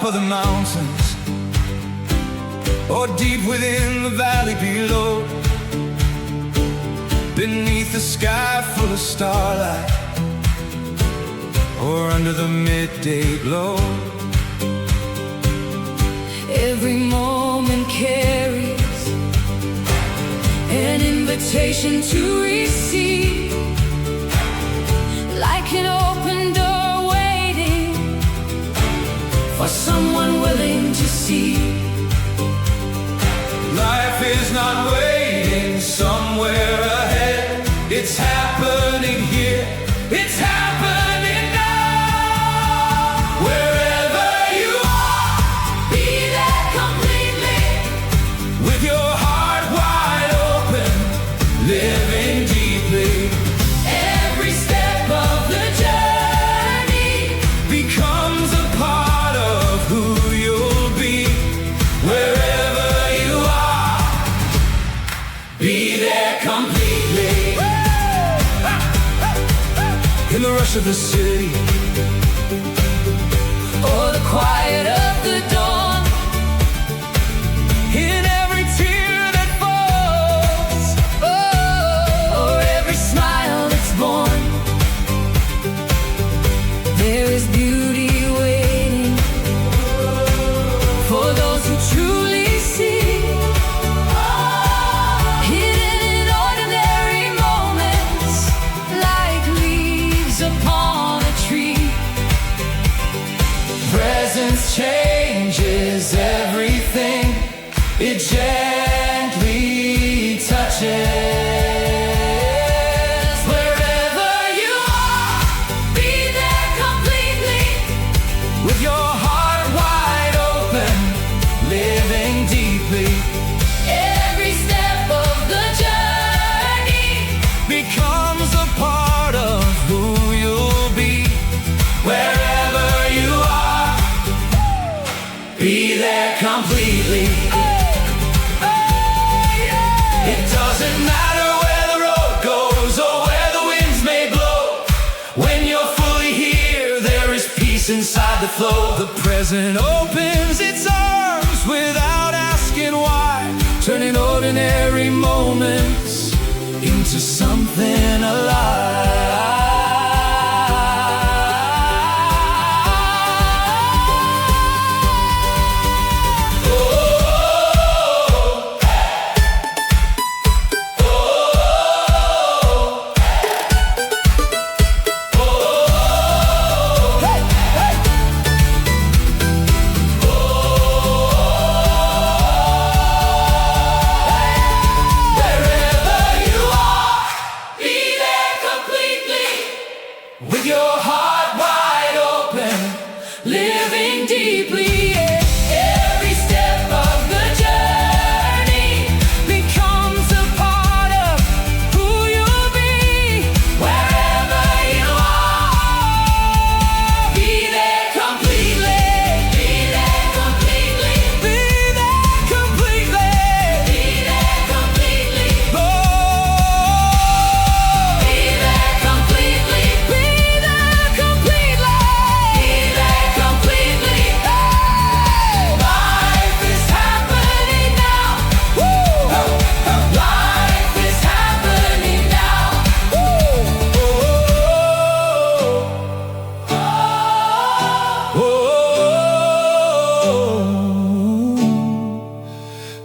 of the mountains, or deep within the valley below, beneath the sky full of starlight, or under the midday glow. Every moment carries an invitation to receive, like an open door waiting for someone willing to see. Life is not waiting somewhere ahead, it's happening here, it's happening now. Wherever you are, Be there completely, with your heart wide open, living deeply. every step of the journey. Becomes a part of who you'll be. Wherever you are, be there completely. In the rush of the city, Or the quiet of the dawn, in every tear that falls, or every smile that's born, there is beauty waiting for those who truly see. Hidden in ordinary moments, like leaves upon a tree. presence changes everything. It gently touches. Wherever you are, be there completely, With your heart wide open, living deeply. every step of the journey. Becomes a part of who you'll be. Wherever you are, be there completely. It doesn't matter where the road goes or where the winds may blow. When you're fully here, there is peace inside the flow. The present opens its arms without asking why, turning ordinary moments into something alive. Wherever you are, be there completely, With your heart wide open, living deeply. Every step of the journey becomes a part of who you'll be. Wherever you are, be there completely, be there completely, be there completely. be there completely, Oh, be there completely, be there completely, be there completely. Life is happening now. Life is happening now.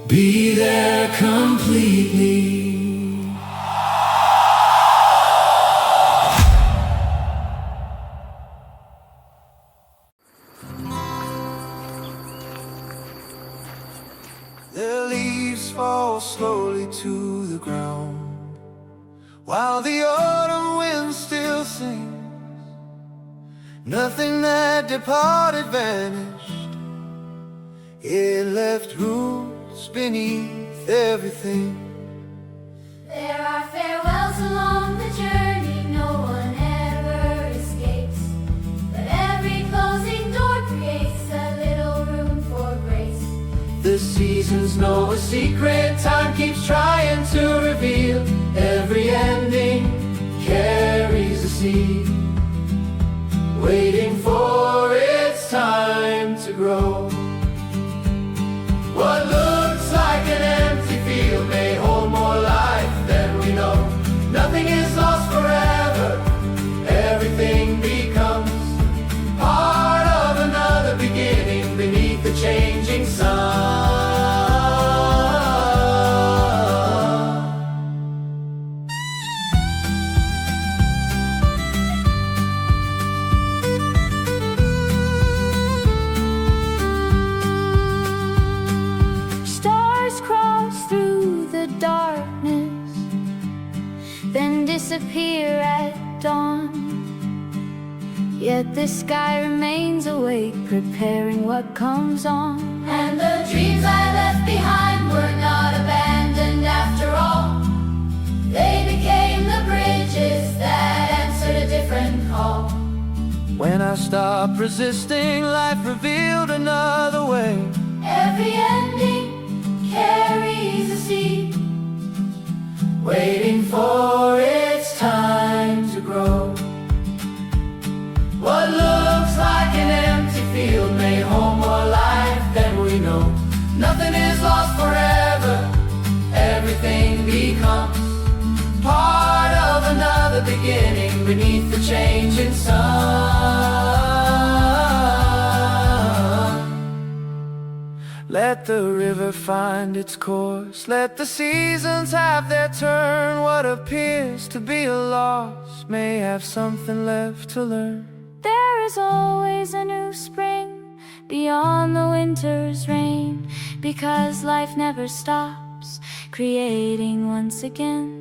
be there completely. The leaves fall slowly to the ground, while the autumn wind still sings. Nothing that departed vanished, it left roots beneath everything. There are farewells along the journey, no one ever escapes. But every closing door creates a little room for grace. The seasons know a secret, time keeps trying to reveal. Every ending carries a seed, waiting for its time to grow. disappear at dawn. Yet the sky remains awake, preparing what comes on. And the dreams I left behind were not abandoned after all. They became the bridges that answered a different call. When I stopped resisting, life revealed another way. Every ending carries a seed, Waiting for its time to grow. What looks like an empty field may hold more life than we know. Nothing is lost forever, everything becomes part of another beginning beneath the changing sun. Let the river find its course, let the seasons have their turn. What appears to be a loss may have something left to learn. There is always a new spring beyond the winter's rain, because life never stops creating once again.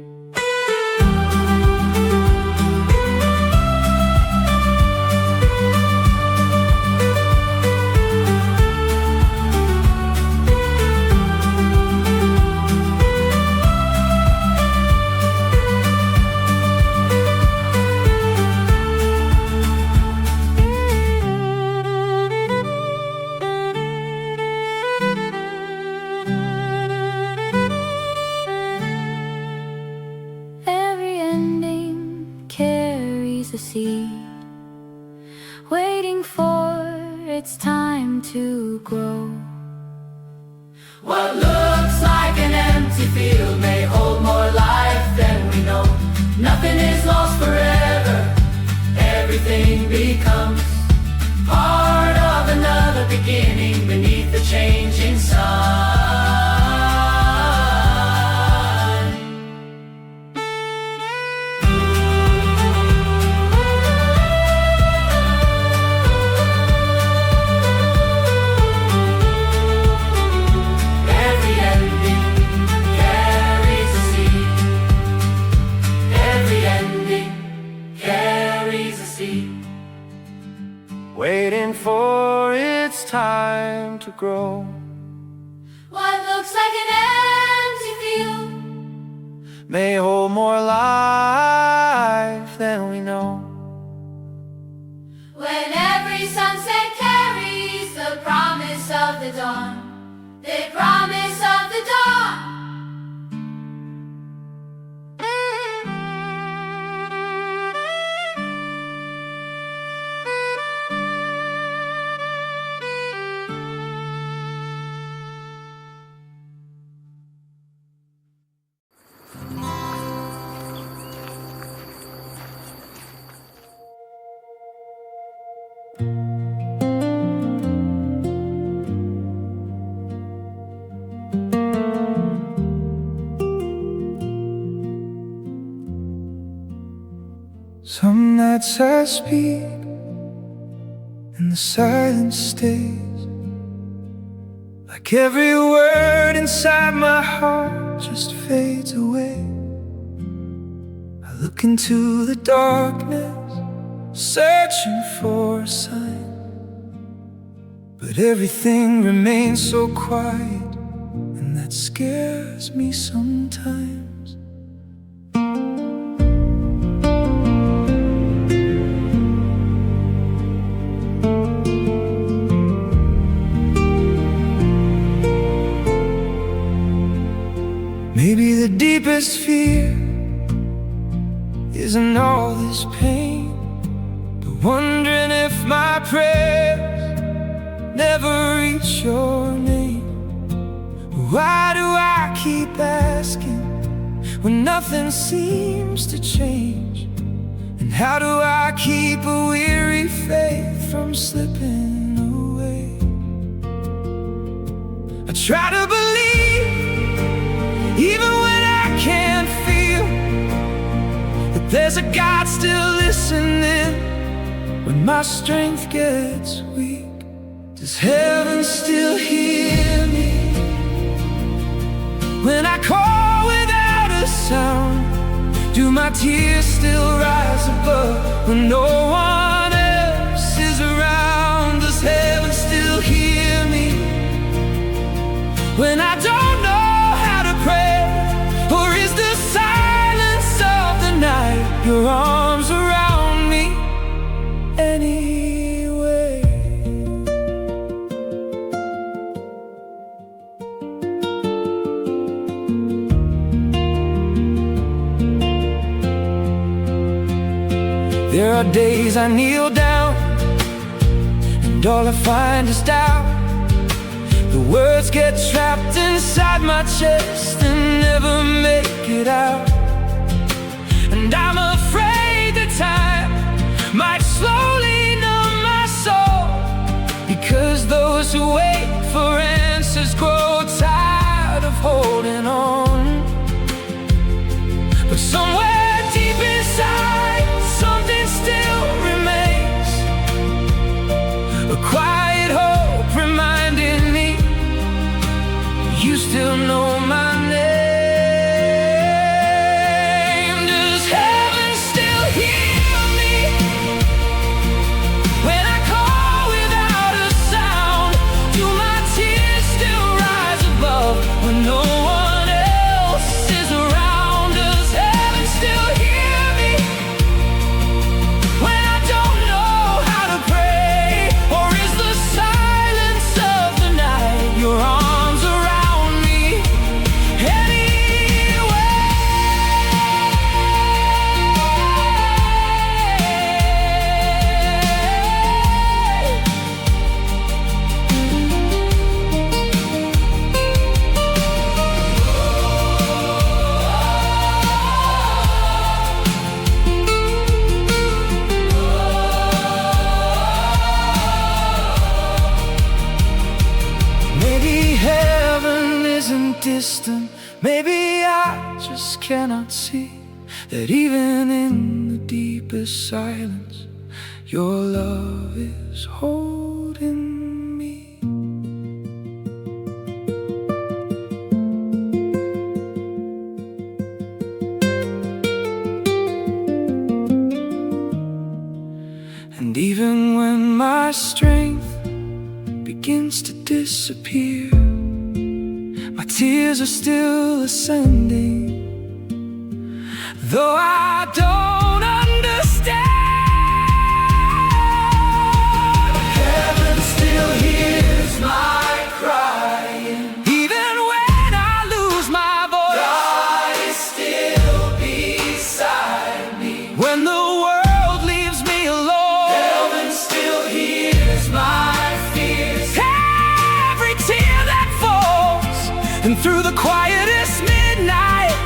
A seed, waiting for its time to grow. What looks like an empty field may hold more life than we know. Nothing is lost forever, everything becomes part of another beginning beneath the changing sun. Waiting for its time to grow. what looks like an empty field May hold more life than we know. when every sunset carries the promise of the dawn, the promise of the dawn. Some nights I speak and the silence stays, like every word inside my heart just fades away. I look into the darkness, searching for a sign, but everything remains so quiet, and that scares me sometimes. Maybe the deepest fear isn't all this pain, but wondering if my prayers never reach your name. Why do I keep asking when nothing seems to change? And how do I keep a weary faith from slipping away? I try to believe, even when I can't feel, that there's a God still listening when my strength gets weak. Does heaven still hear me when I call without a sound? Do my tears still rise above when no one else is around? Does heaven still hear me when I don't know how to pray? Or is the silence of the night your arms around me anyway? There are days I kneel down and all I find is doubt. The words get trapped inside my chest and never make it out. And I'm afraid that time might slowly numb my soul, because those who wait for answers grow tired of holding on. But somewhere deep inside, something still remains, a quiet hope reminding me you still know my name. Does heaven still hear me when I call without a sound? Do my tears still rise above when no one else is around? Does heaven still hear me when I don't know how to pray? Or is the silence of the night your arms around me anyway? Maybe heaven isn't distant. Maybe I just cannot see that even in the deepest silence, your love is holding me. And even when my strength begins to disappear, my tears are still ascending, though I don't understand. Heaven still hears my crying, even when I lose my voice. God is still beside me when the world leaves me alone. Heaven still hears my fears, every tear that falls, and through the quietest midnight,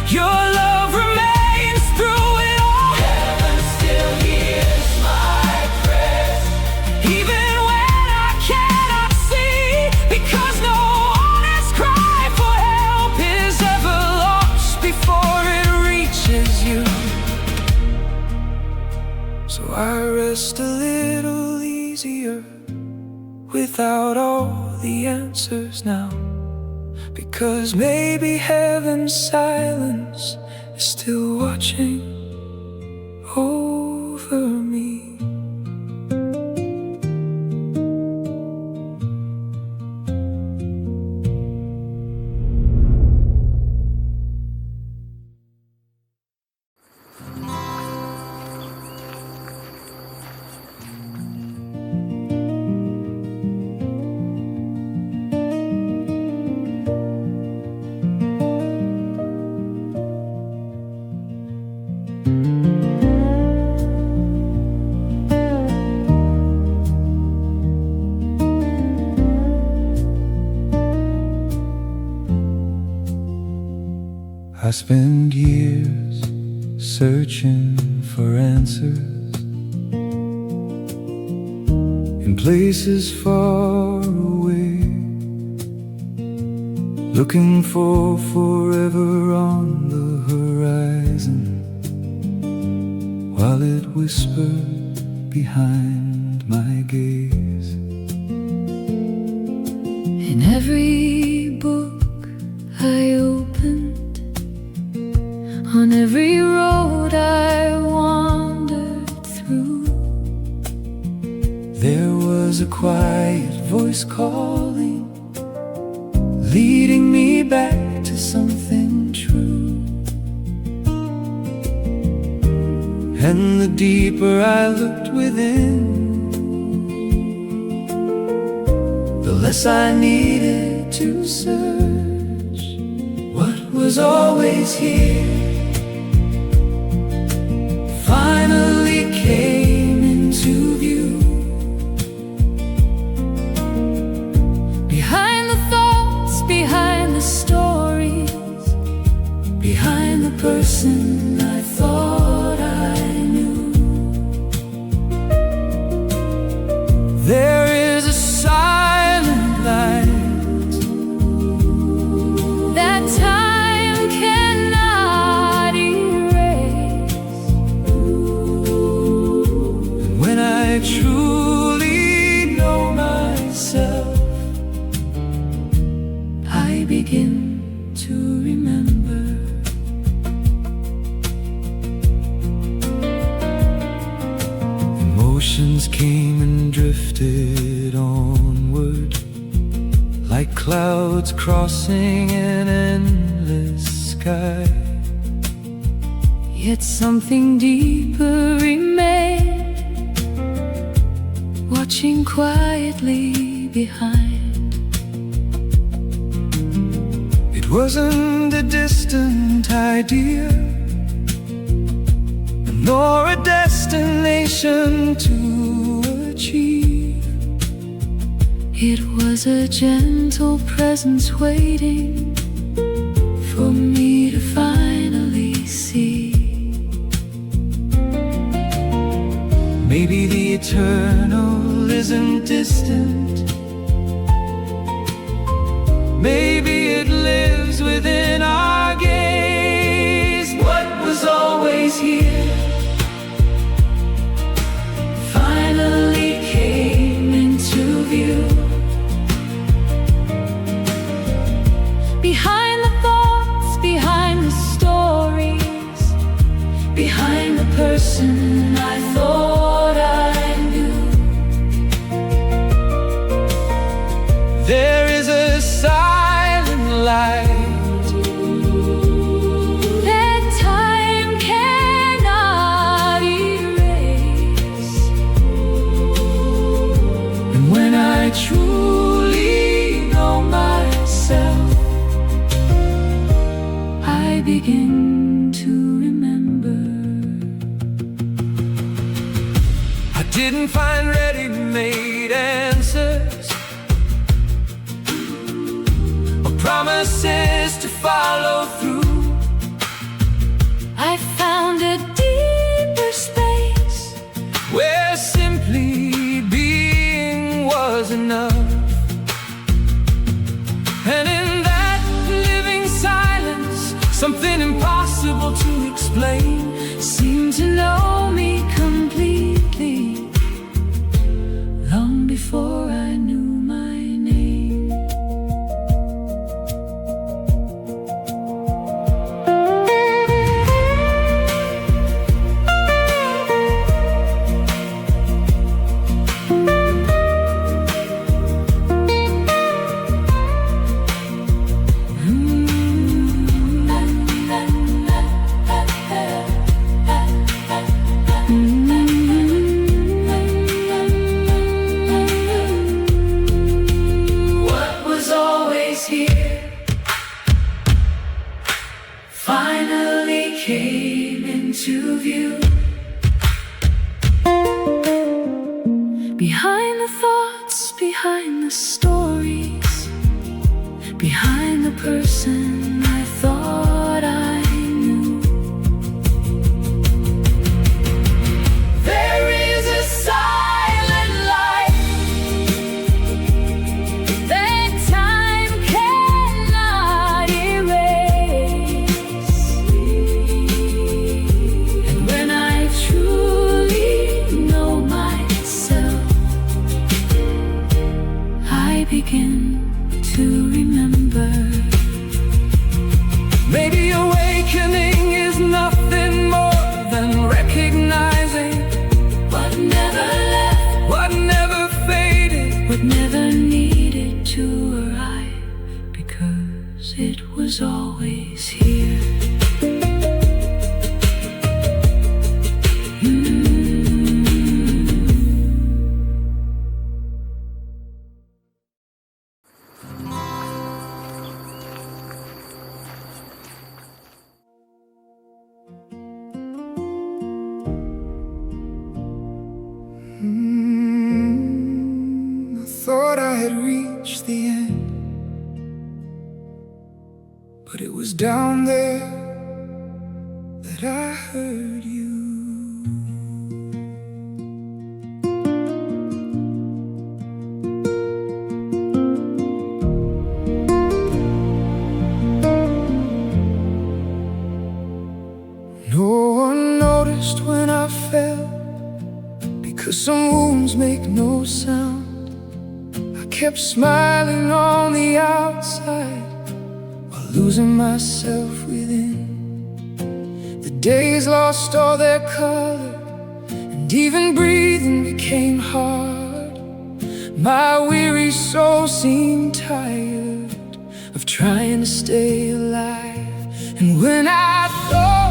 your love remains through it all. Heaven still hears my prayers, even when I cannot see, because no honest cry for help is ever lost before it reaches you. So I rest a little easier without all the answers now, because maybe heaven's silence is still watching over me. I spend years searching for answers in places far away, looking for forever on the horizon, while it whispered behind my gaze. In every book I opened, on every road I wandered through. There was a quiet voice calling, leading me back to something true. And the deeper I looked within, the less I needed to search. What was always here finally came into view. Behind the thoughts, behind the stories, Behind the person I thought I knew, there is a silent light that time cannot erase. and when I truly know myself, I begin to remember. Emotions came and drifted onward, like clouds crossing an endless sky. Yet something deeper remained, watching quietly behind. It wasn't a distant idea, nor a destination to achieve. It was a gentle presence waiting for me to finally see. Maybe the eternal isn't distant. Maybe it lives within our gaze. What was always here finally came into view. Behind the thoughts, behind the stories, Behind the person I thought I knew, there is a silent light that time cannot erase. and when I truly know myself, I begin to remember. I didn't find ready-made answers or promises to follow through. I found a deeper space Where simply being was enough. And in that living silence, something impossible to explain seemed to know me completely, long before I knew my name. What was always here finally came into view. Behind the thoughts, behind the stories, behind the person I thought I knew. There is a silent light That time cannot erase. and when I truly know myself, I begin to remember. down there that I heard you. No one noticed when I fell, because some wounds make no sound. I kept smiling on the outside while losing myself within. The days lost all their color, and even breathing became hard. My weary soul seemed tired of trying to stay alive. And when I thought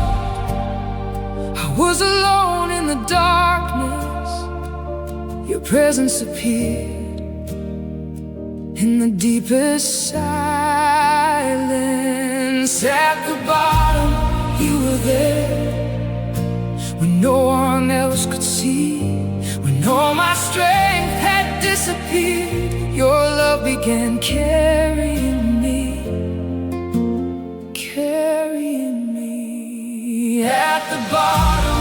I was alone in the darkness, your presence appeared. In the deepest silence, at the bottom, you were there. When no one else could see, when all my strength had disappeared, your love began carrying me, carrying me. At the bottom,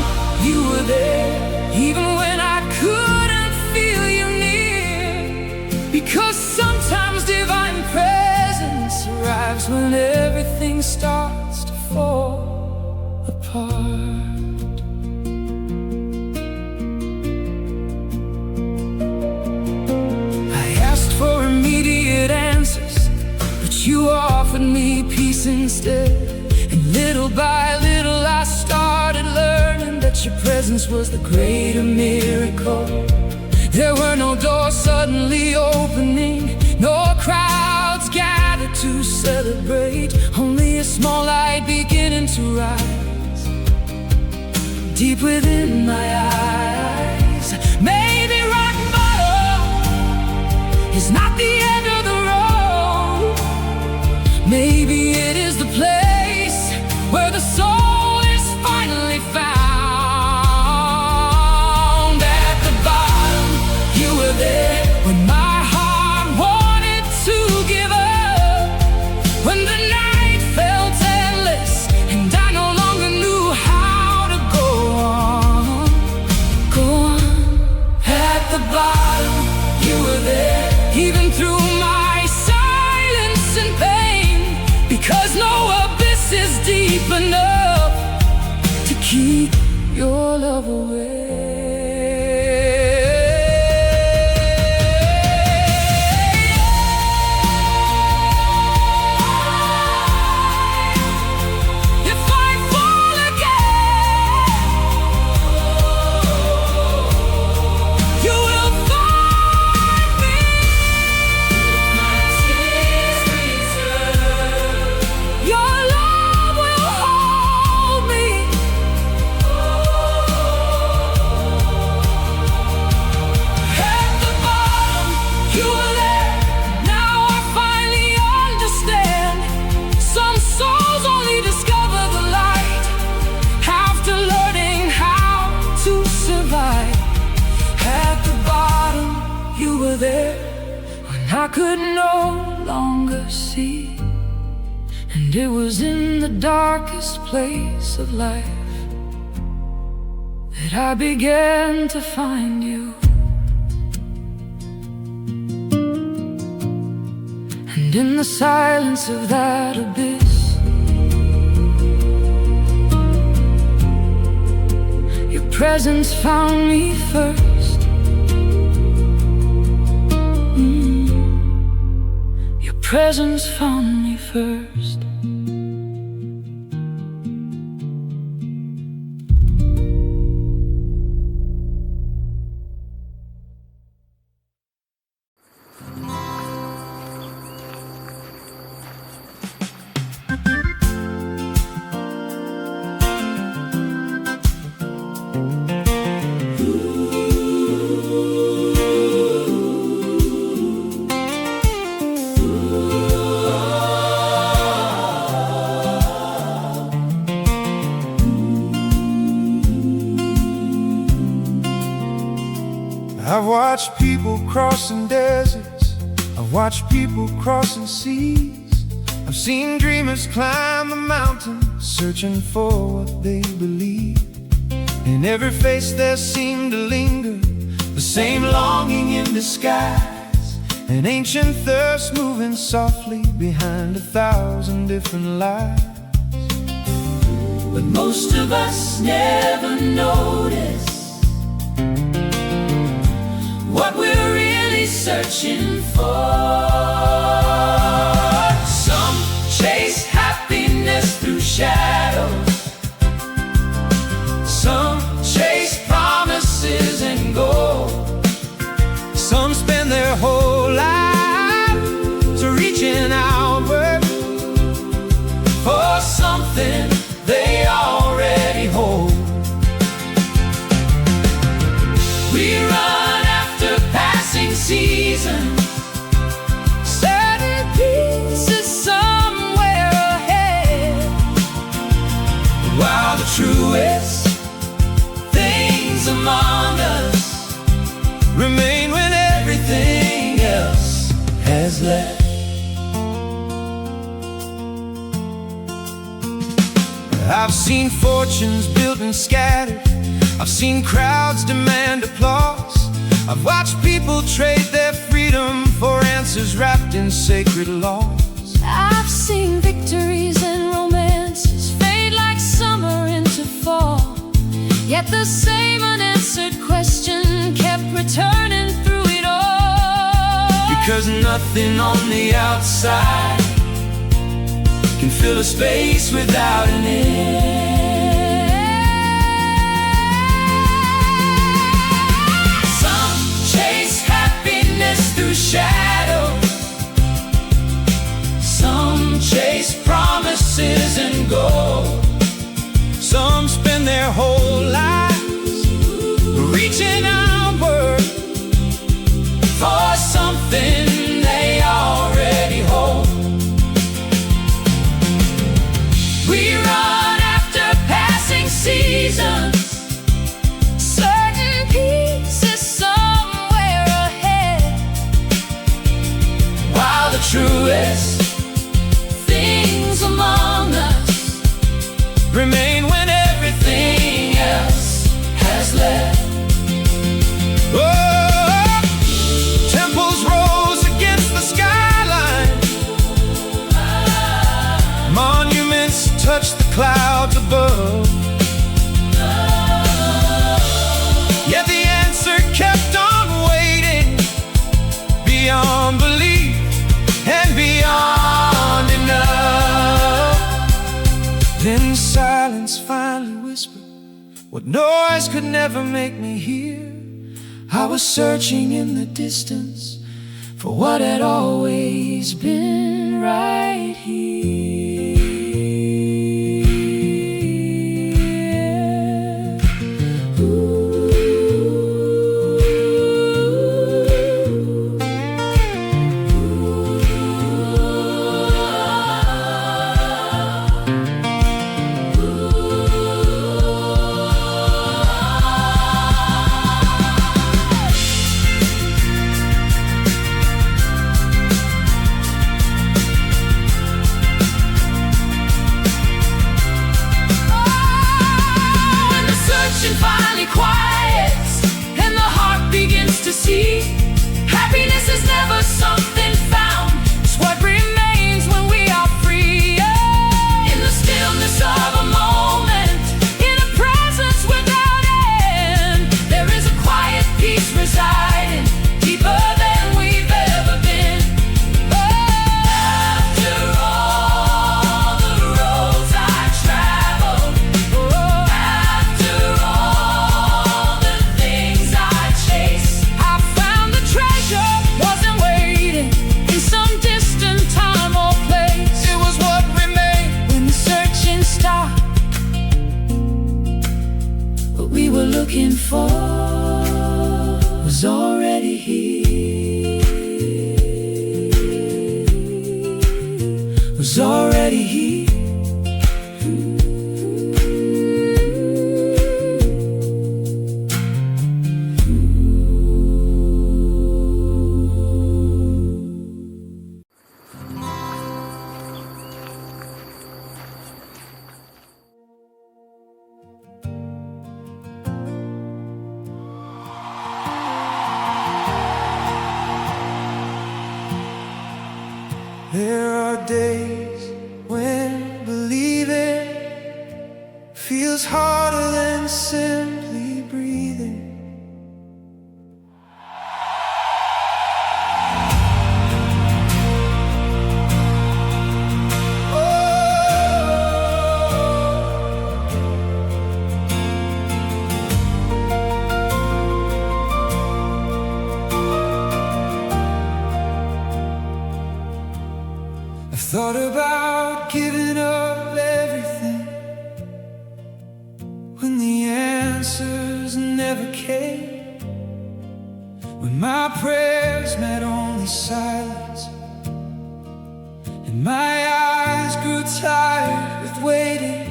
you were there, even when I couldn't feel you near. Because sometimes divine presence arrives when everything starts to fall apart. I asked for immediate answers, but you offered me peace instead. And little by little I started learning that your presence was the greater miracle. There were no doors suddenly opening, no crowds gathered to celebrate, only a small light beginning to rise deep within my eyes. Maybe rock bottom is not the end of the road. Maybe it is the place where the soul is finally found. At the bottom, you were there when my heart wanted to give up, when the night felt endless and I no longer knew how to go on, go on. At the bottom, you were there, even through my silence and pain, because no abyss is deep enough to keep your love away. If I fall again, you will find me. My tears return, your love will hold me. At the bottom, you were there. Now I finally understand. Some souls only discover the light after learning how to survive. At the bottom, you were there when I could no longer see. And it was in the darkest place of life that I began to find you. And in the silence of that abyss, your presence found me first. Your presence found me first. I've watched people crossing deserts, I've watched people crossing seas. I've seen dreamers climb the mountain, searching for what they believe. In every face there seemed to linger the same longing in disguise, an ancient thirst moving softly behind 1,000 different lies. But most of us never notice what we're really searching for. Some chase happiness through shadows, some chase promises and gold, some spend their whole lives reaching outward for something they already hold. We run after passing seasons, certain pieces somewhere ahead, while the truest things among us remain when everything else has left. I've seen fortunes built and scattered, I've seen crowds demand applause, I've watched people trade their freedom for answers wrapped in sacred laws. I've seen victories and romances fade like summer into fall, yet the same unanswered question kept returning through it all. Because nothing on the outside can fill a space without an end. Some chase happiness through shadows, some chase promises and gold, some spend their whole lives reaching outward for something they already hold. We run after passing seasons, certain pieces somewhere ahead, while the truest things among us remain when everything else has left. Oh, temples rose against the skyline, monuments touched the clouds above, yet the answer kept on waiting, beyond belief and beyond enough. Then silence finally whispered what noise could never make me hear. I was searching in the distance for what had always been right here. To see happiness is never something found, it's what remains when we are free. In the stillness of a moment, in a presence without end, there is a quiet peace residing deeper than we've ever been. After all the roads I traveled, after all the things I chased, wasn't waiting in some distant time or place. It was what remained when the searching stopped. What we were looking for was already here, was already here. days when believing feels harder than simply breathing. I've thought about giving up everything when the answers never came, when my prayers met only silence and my eyes grew tired with waiting.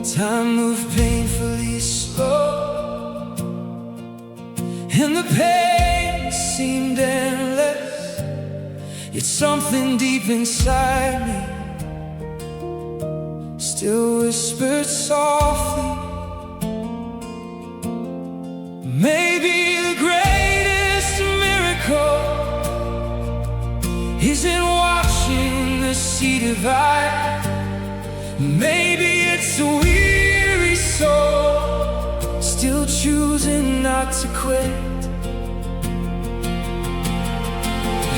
Time moved painfully slow and the pain seemed endless, yet something deep inside me still whispered softly, maybe the greatest miracle isn't watching the sea divide. Maybe it's a weary soul still choosing not to quit.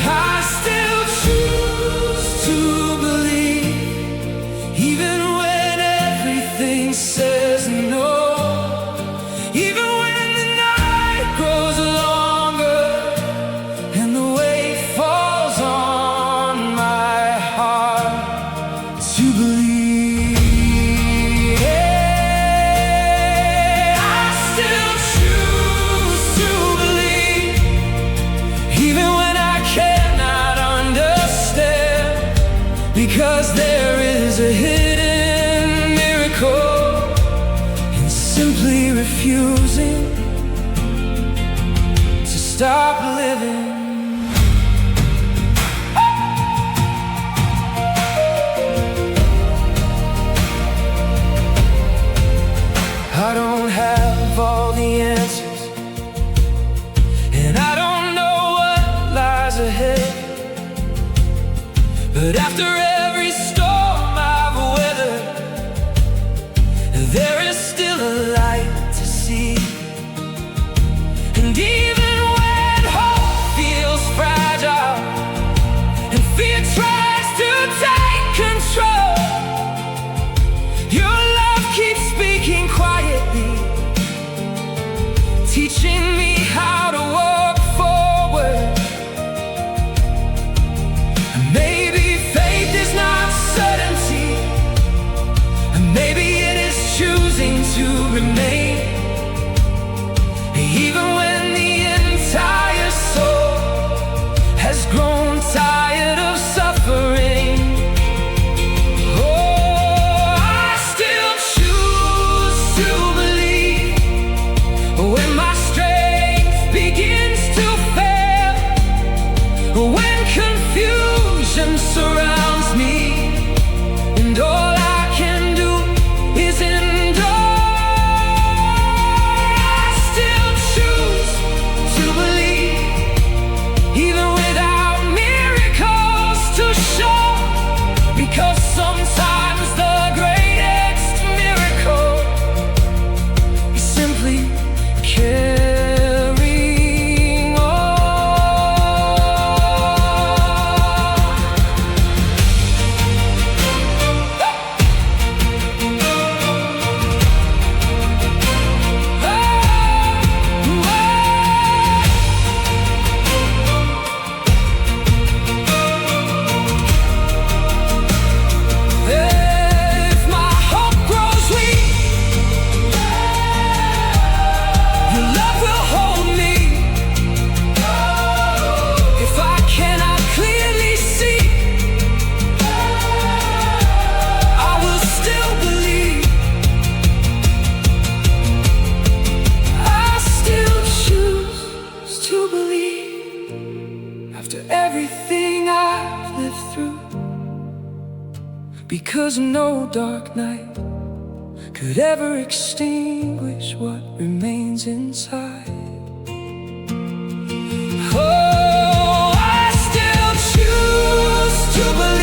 I still choose to believe, even when everything says no, even when the night grows longer and the weight falls on my heart to believe. I still choose to believe, even when I cannot understand, because there is a hidden miracle in simply refusing to stop living. I don't have all the answers, and I don't know what lies ahead, but after every storm I've weathered, there is still a light to see. And even when hope feels fragile and fear tries to take control, your love keeps speaking quietly, teaching me how to walk forward. Maybe faith is not certainty, and maybe it is choosing to remain, even when the entire soul has grown tired of suffering. Oh, I still choose to believe when my strength begins to fail, when confusion surrounds me and all I can do is endure. I still choose to believe, even without miracles to show, because sometimes the greatest miracle is simply carrying on. If my hope grows weak, your love will hold me. If I cannot clearly see, I will still believe. I still choose to believe after everything I've lived through, because no dark night could ever extinguish what remains inside. Oh, I still choose to believe.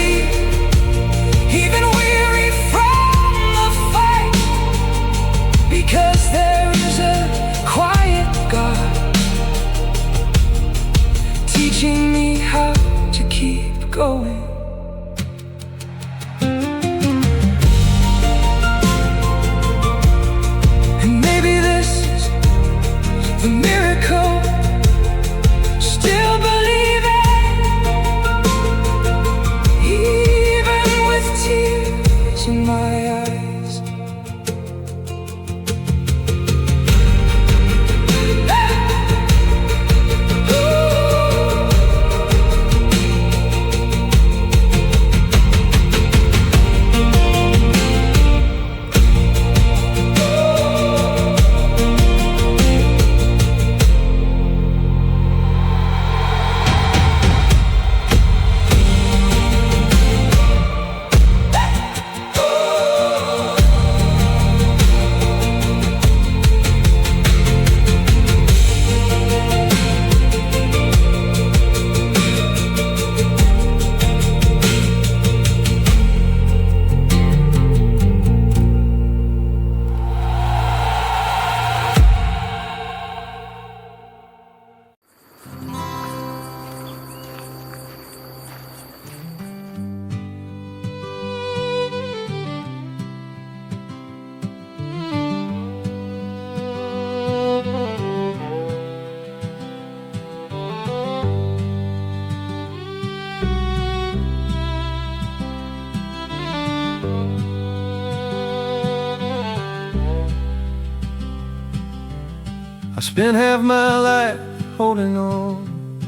I spent half my life holding on,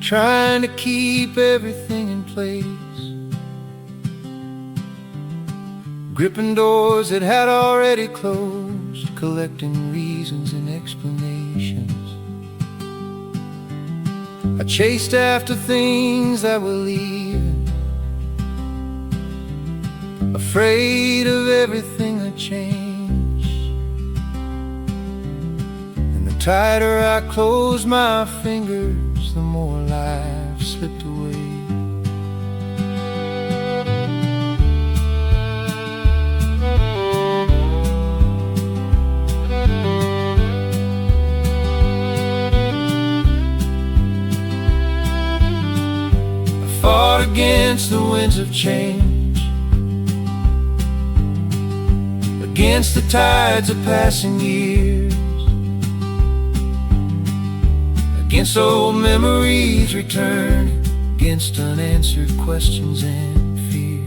trying to keep everything in place, gripping doors that had already closed, collecting reasons and explanations. I chased after things that were leaving, afraid of everything that changed. And the tighter I closed my fingers, the more life slipped away. I fought against the winds of change, against the tides of passing years, against old memories returning, against unanswered questions and fear.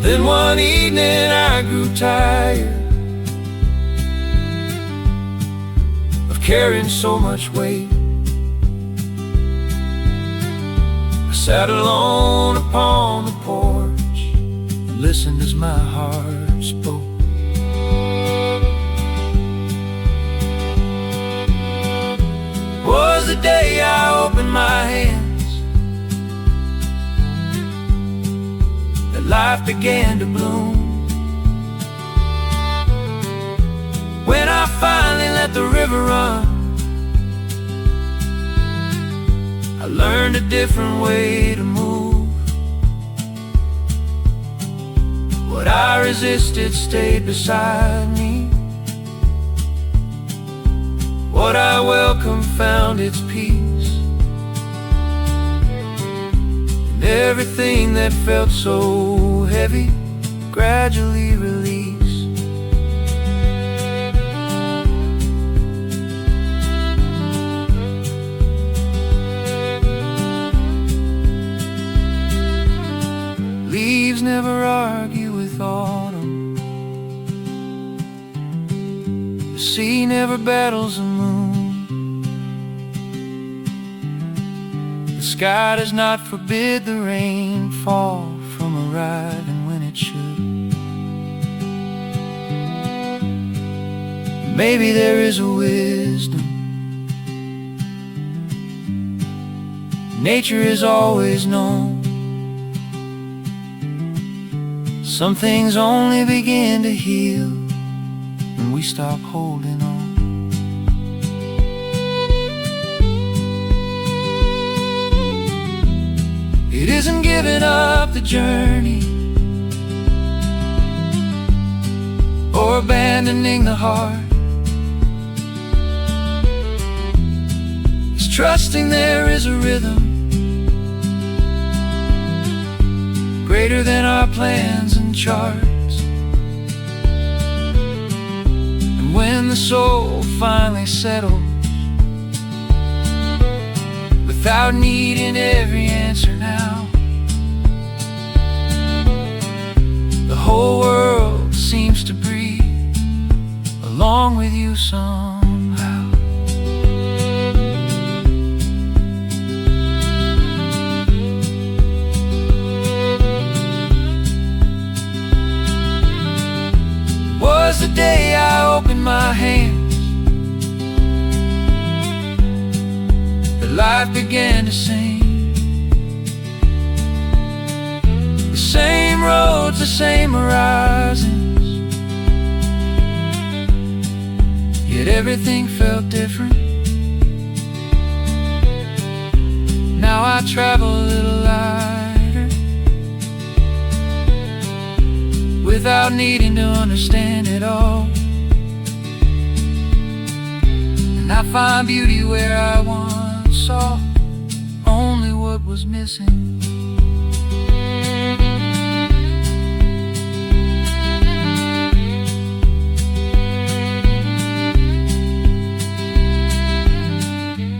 Then one evening I grew tired of carrying so much weight. I sat alone upon the porch and listened as my heart spoke. Was the day I opened my hands that life began to bloom. When I finally let the river run, I learned a different way to move. What I resisted stayed beside me. What I welcomed found its peace. And everything that felt so heavy gradually released. Leaves never argue with autumn. The sea never battles the moon. The sky does not forbid the rainfall from arriving when it should. Maybe there is a wisdom. Nature is always known. Some things only begin to heal when we stop holding on. It isn't giving up the journey or abandoning the heart. It's trusting there is a rhythm greater than our plans and charts. And when the soul finally settles, without needing every answer now, the whole world seems to breathe along with you somehow. Was the day I opened my hands that life began to sing. The same roads, the same horizons, yet everything felt different. Now I travel a little lighter, without needing to understand it all. And I find beauty where I once saw only what was missing.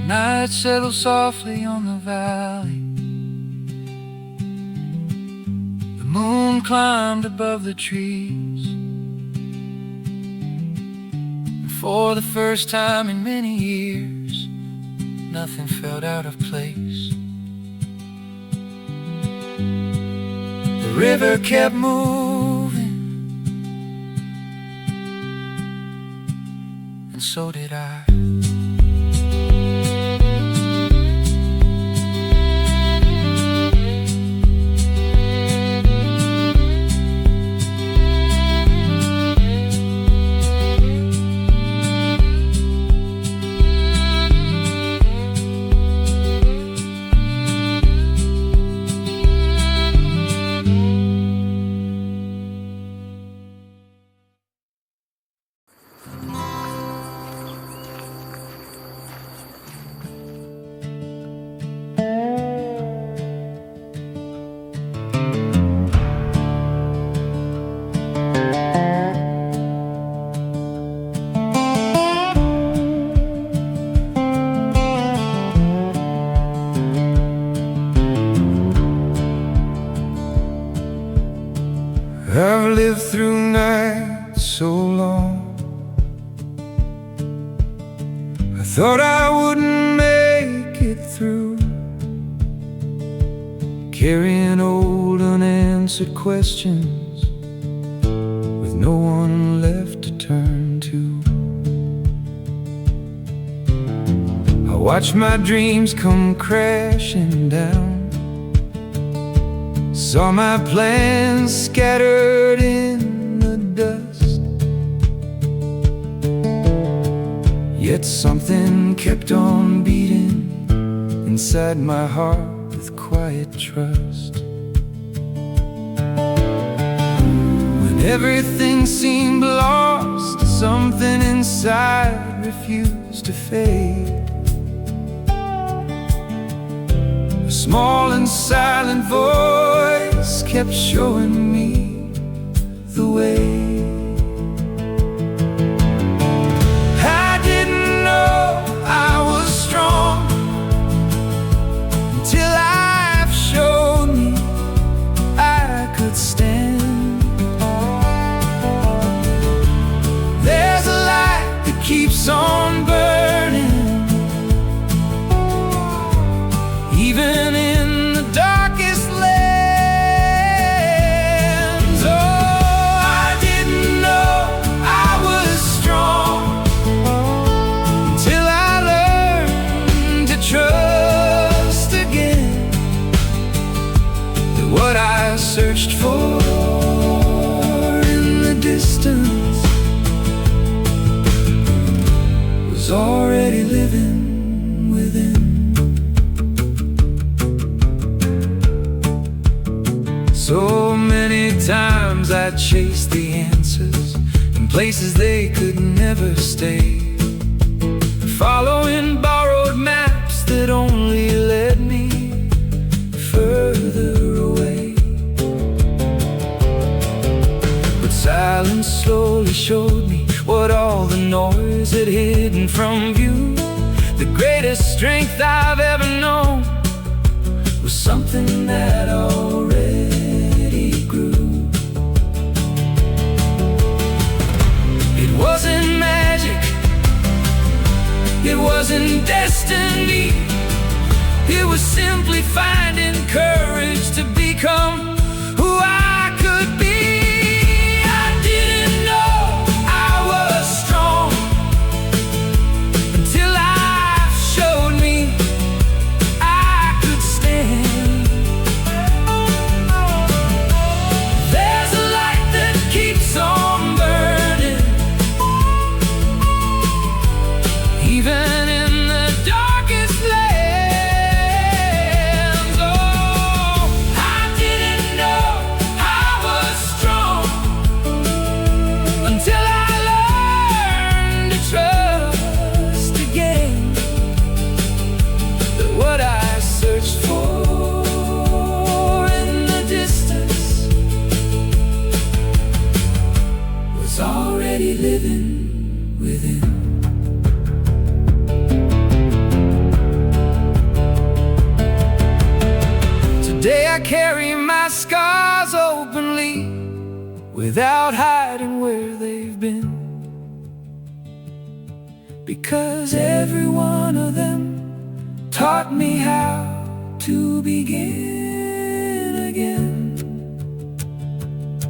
Night settled softly on the valley. The moon climbed above the trees. For the first time in many years, nothing felt out of place. The river kept moving, and so did I. I've lived through nights so long, I thought I wouldn't make it through, carrying old unanswered questions with no one left to turn to. I watched my dreams come crashing down, saw my plans scattered in the dust. Yet something kept on beating inside my heart with quiet trust. When everything seemed lost, something inside refused to fade. A small and silent voice kept showing me the way. I didn't know I was strong until life showed me I could stand. There's a light that keeps on burning, even in the darkest lands. Oh, I didn't know I was strong until I learned to trust again that what I searched for in the distance was already living within. So many times I chased the answers in places they could never stay, following borrowed maps that only led me further away. But silence slowly showed me what all the noise had hidden from view. The greatest strength I've ever known was something that already grew. It wasn't magic, it wasn't destiny, it was simply finding courage to become who I could be. I didn't know I was strong until life showed me I could stand. There's a light that keeps on burning, even in the darkest lands. Oh, I didn't know I was strong until I learned to trust again that what I searched for in the distance was already living within. Today I carry my scars openly, without hiding where they've been. because every one of them taught me how to begin again.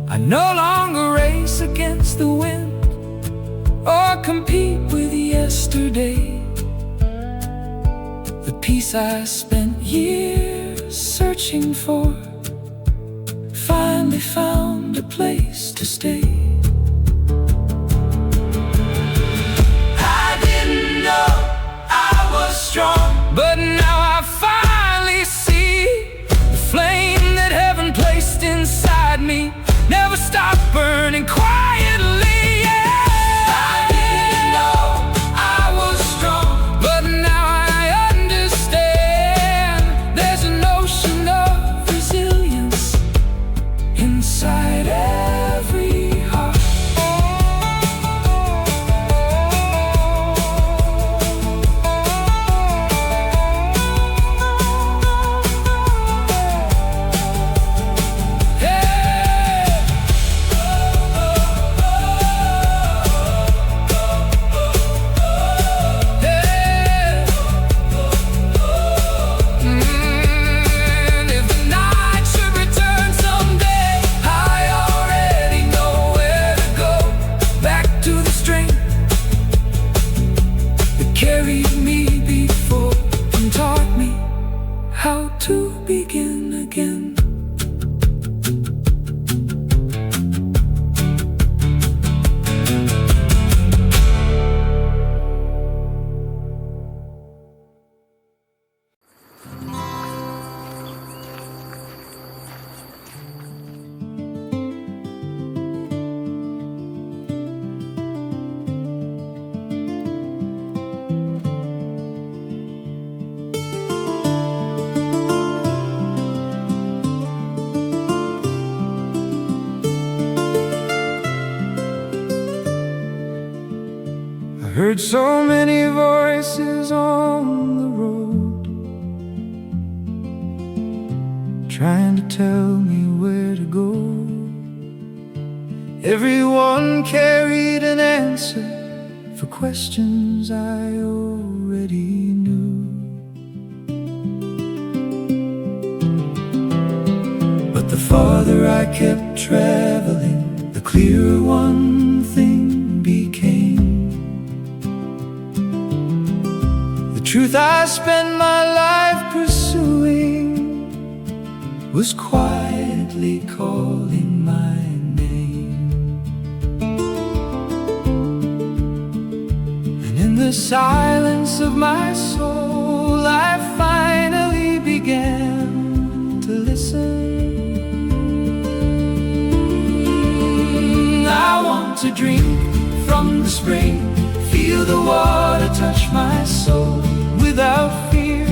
I no longer race against the wind or compete with yesterday. The peace I spent years searching for finally found a place to stay. I didn't know I was strong, but now I finally see the flame that heaven placed inside me never stop burning quietly. Yeah. I didn't know I was strong, but now I understand there's an ocean of resilience inside every heart. Carried me before and taught me how to begin again. Heard so many voices on the road trying to tell me where to go. Everyone carried an answer for questions I already knew. But the farther I kept traveling, the clearer one thing became. The truth I spent my life pursuing was quietly calling my name. And in the silence of my soul, I finally began to listen. I want to drink from the spring, feel the water touch my soul, without fear,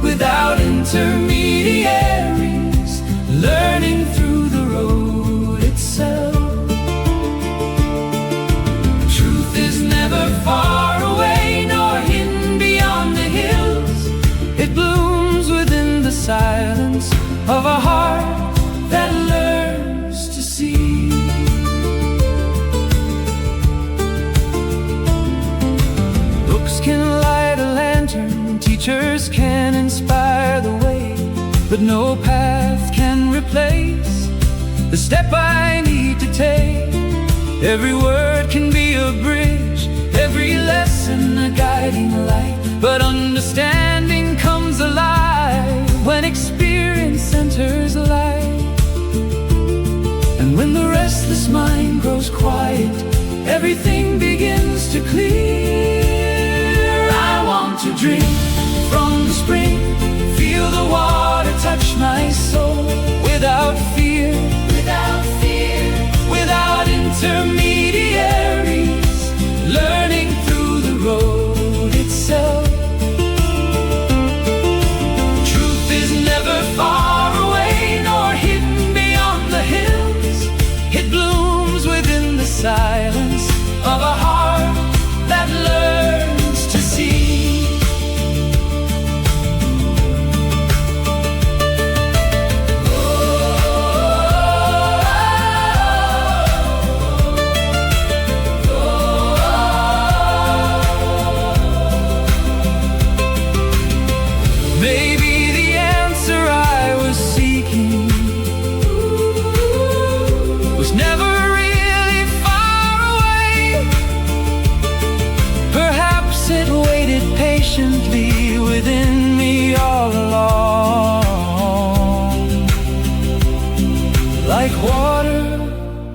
without intermediaries, learning through the road itself. Truth is never far away, nor hidden beyond the hills. It blooms within the silence of a heart that learns to see. Books can light a lantern, teachers can inspire the way, but no path can replace the step I need to take. Every word can be a bridge, every lesson a guiding light, but understanding comes alive when experience enters life. And when the restless mind grows quiet, everything begins to clear. I want to drink from the spring, feel the water touch my soul, without fear, without fear, without intermediaries, learning through the road itself. Truth is never far away, nor hidden beyond the hills. It blooms within the silence of a heart that like water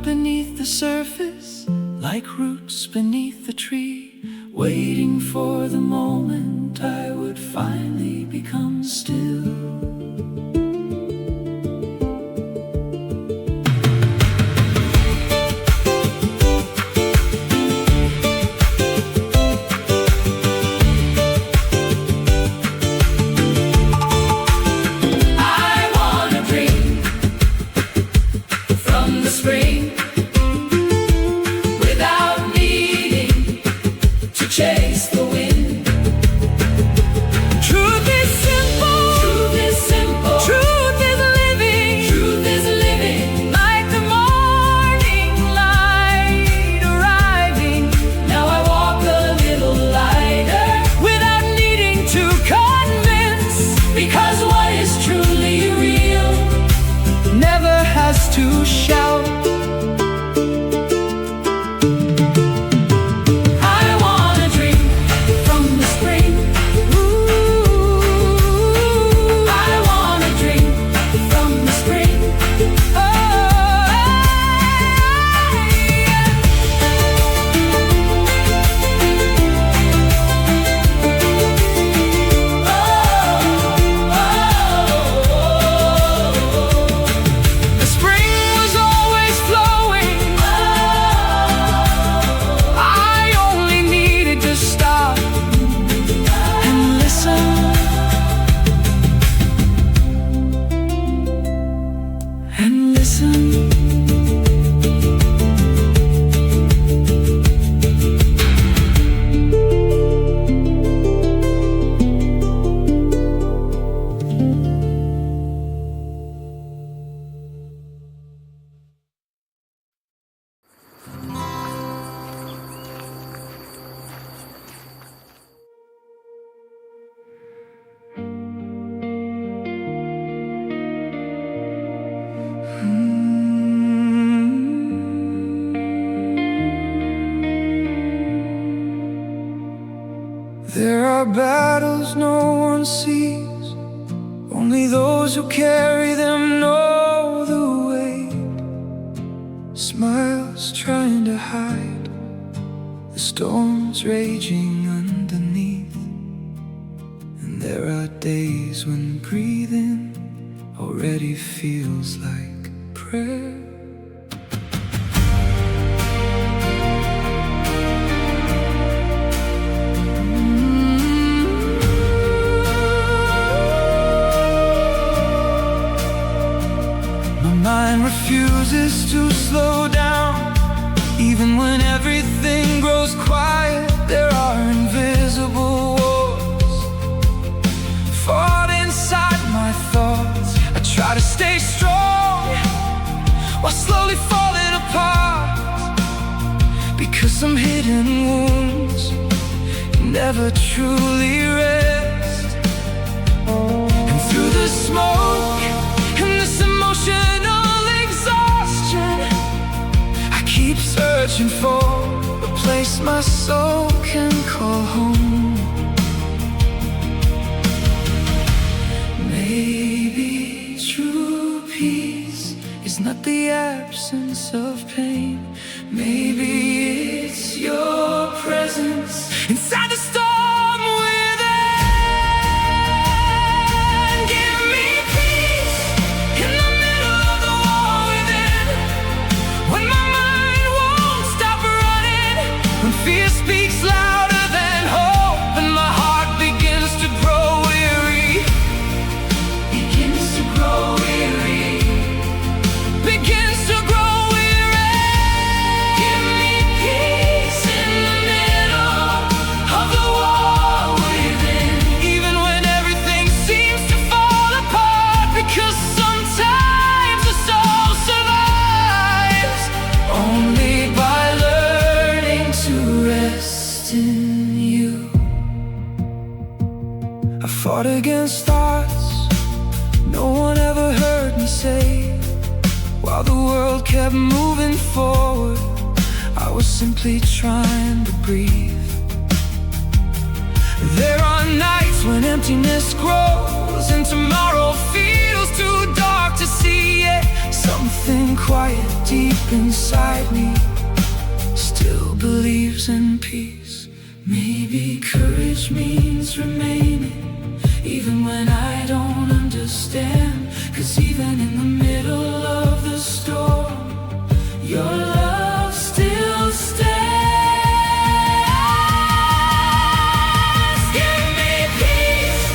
beneath the surface, like roots beneath the tree, waiting for the moment I would finally become still. Chase the wind. Truth is simple. Truth is simple. Truth is living. Truth is living. Like the morning light arriving. Now I walk a little lighter without needing to convince. Because what is truly real never has to shout. There are battles no one sees, only those who carry them know the weight. Smiles trying to hide the storms raging underneath. And there are days when breathing already feels like prayer. Mine refuses to slow down. Even when everything grows quiet, there are invisible wars fought inside my thoughts. I try to stay strong while slowly falling apart, because some hidden wounds never truly rest. And through the smoke and this emotional exhaustion, I keep searching for a place my soul can call home. Maybe true peace is not the absence of pain. Maybe it's your presence inside the storm. Fear speaks louder than hope, and my heart begins to grow weary. Begins to grow weary. Begins to grow weary. Give me peace in the middle of the war within. Even when everything seems to fall apart, because sometimes the soul survives only by to rest in you. I fought against thoughts no one ever heard me say. While the world kept moving forward, I was simply trying to breathe. There are nights when emptiness grows and tomorrow feels too dark to see it. Something quiet deep inside me still believes in peace. Maybe courage means remaining even when I don't understand. 'Cause even in the middle of the storm, your love still stands. Give me peace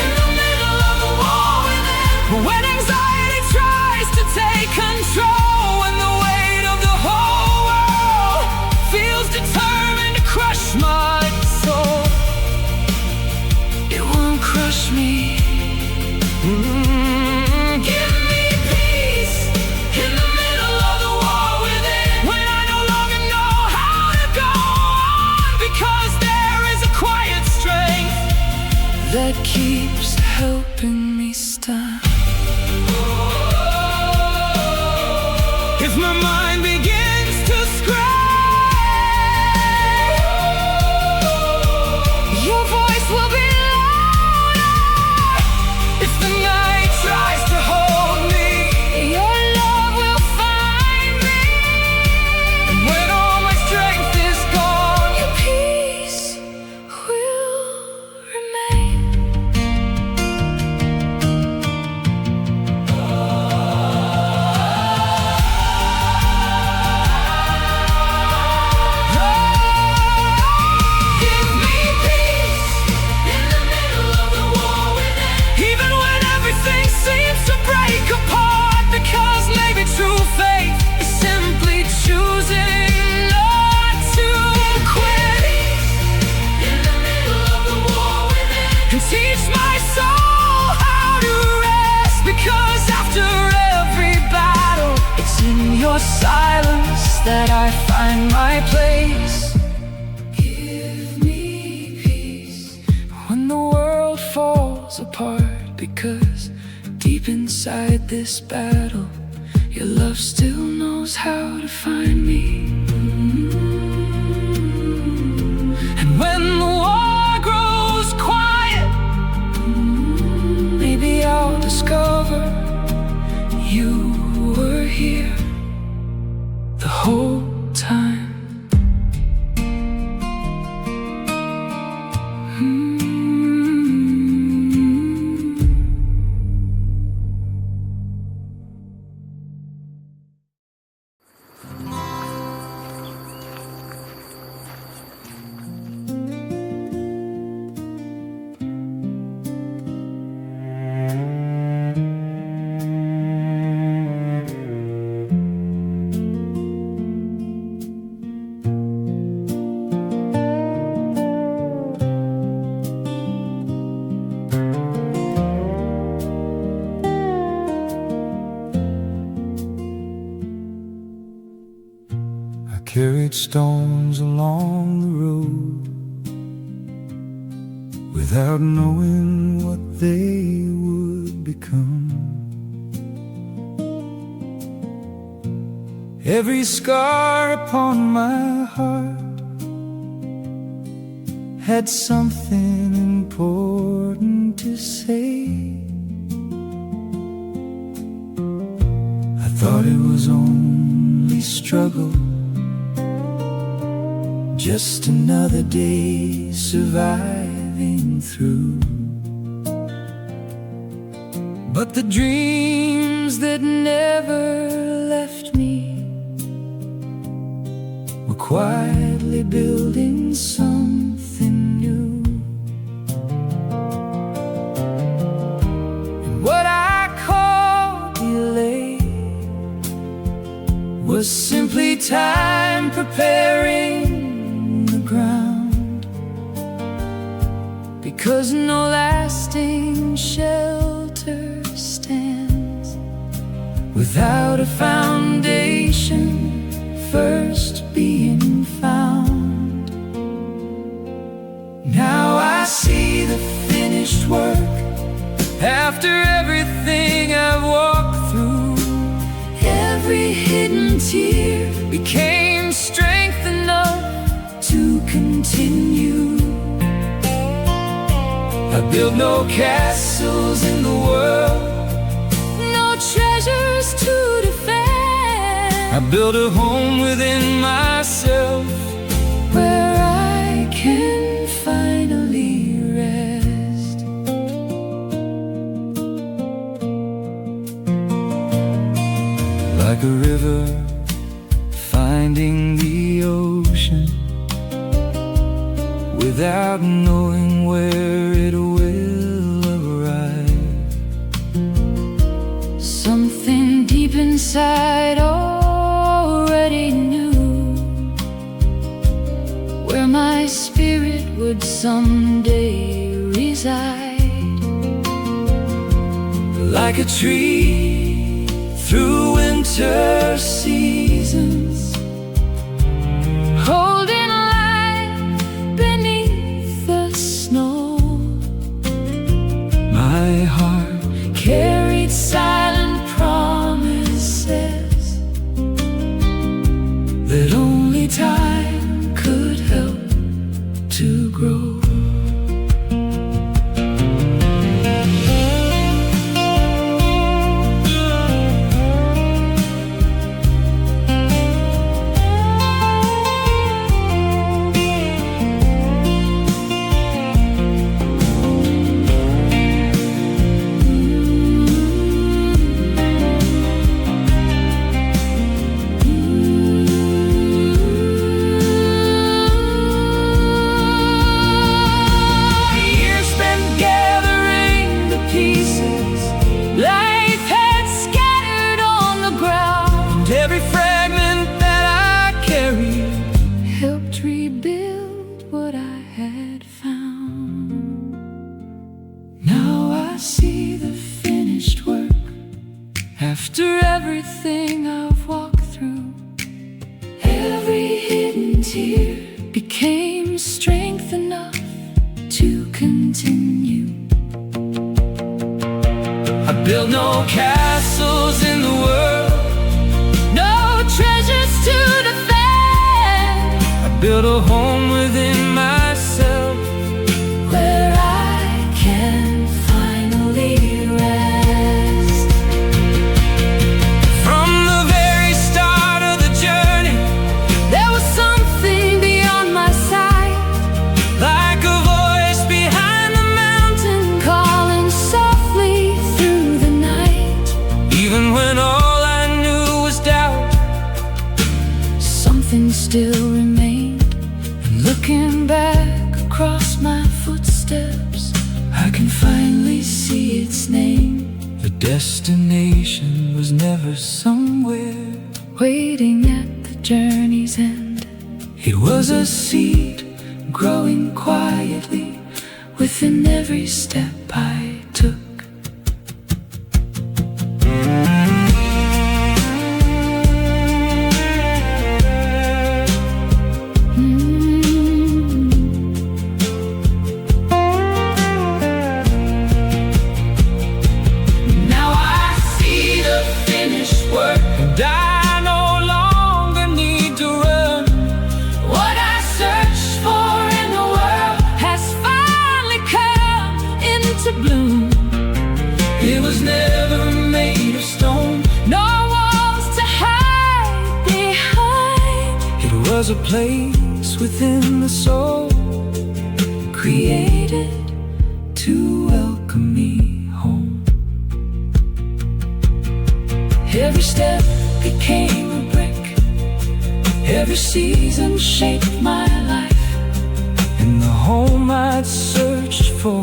in the middle of the war within. When anxiety tries to take control, when the weight of the whole world feels determined to crush my soul, it won't crush me. Give me peace in the middle of the war within. When I no longer know how to go on, because there is a quiet strength that keeps helping me stand. If my mind begins to scream, your voice will be louder. If the night tries to hold me, your love will find me. And when all my strength is gone, your peace will remain. Give me peace in the middle of the war within. Even when everything seems to break apart, because maybe true faith is simply choosing not to quit. In the middle of the war within. And teach my soul how to rest, because after every battle, it's in your silence that I find my place. Give me peace when the world falls apart, because deep inside this battle, your love still knows how to find me. And when the war grows quiet, maybe I'll discover you were here the whole time. Carried stones along the road without knowing what they would become. Every scar upon my heart had something important to say. I thought it was only struggle, just another day surviving through. But the dreams that never left me were quietly building something new. And what I call delay was simply time preparing ground, because no lasting shelter stands without a foundation first being found. Now I see the finished work after everything I've walked through. Every hidden tear became strength enough to continue. I built no castles in the world, no treasures to I built a home within myself, where I can finally rest. like a river finding the ocean without knowing where it will arrive. Something deep inside already knew where my spirit would someday reside. Like a tree through winter seasons, holding life beneath the snow. my heart Carried silent promises that only time could help to grow. Life had scattered on the ground, every fragment that I carried helped rebuild what I had found. Now I see the finished work. After everything I've walked through, every hidden tear became strength enough to continue. I built no castles in the world, No treasures to defend, I built a home within myself, where I can finally rest. from the very start of the journey. There was something beyond my sight, Like a voice behind the mountain, calling softly through the night. even when all I knew was doubt, Something still remained, and looking back across my footsteps, I can finally see its name. The destination was never somewhere, waiting at the journey's end. it was a seed Growing quietly within every step I took. Now I see the finished work. and I no longer need to run. What I searched for in the world has finally come into bloom. It was never made of stone, No walls to hide behind, it was a place within the soul, created to welcome me home. every step became a brick. Every season shaped my life. And the home I'd searched for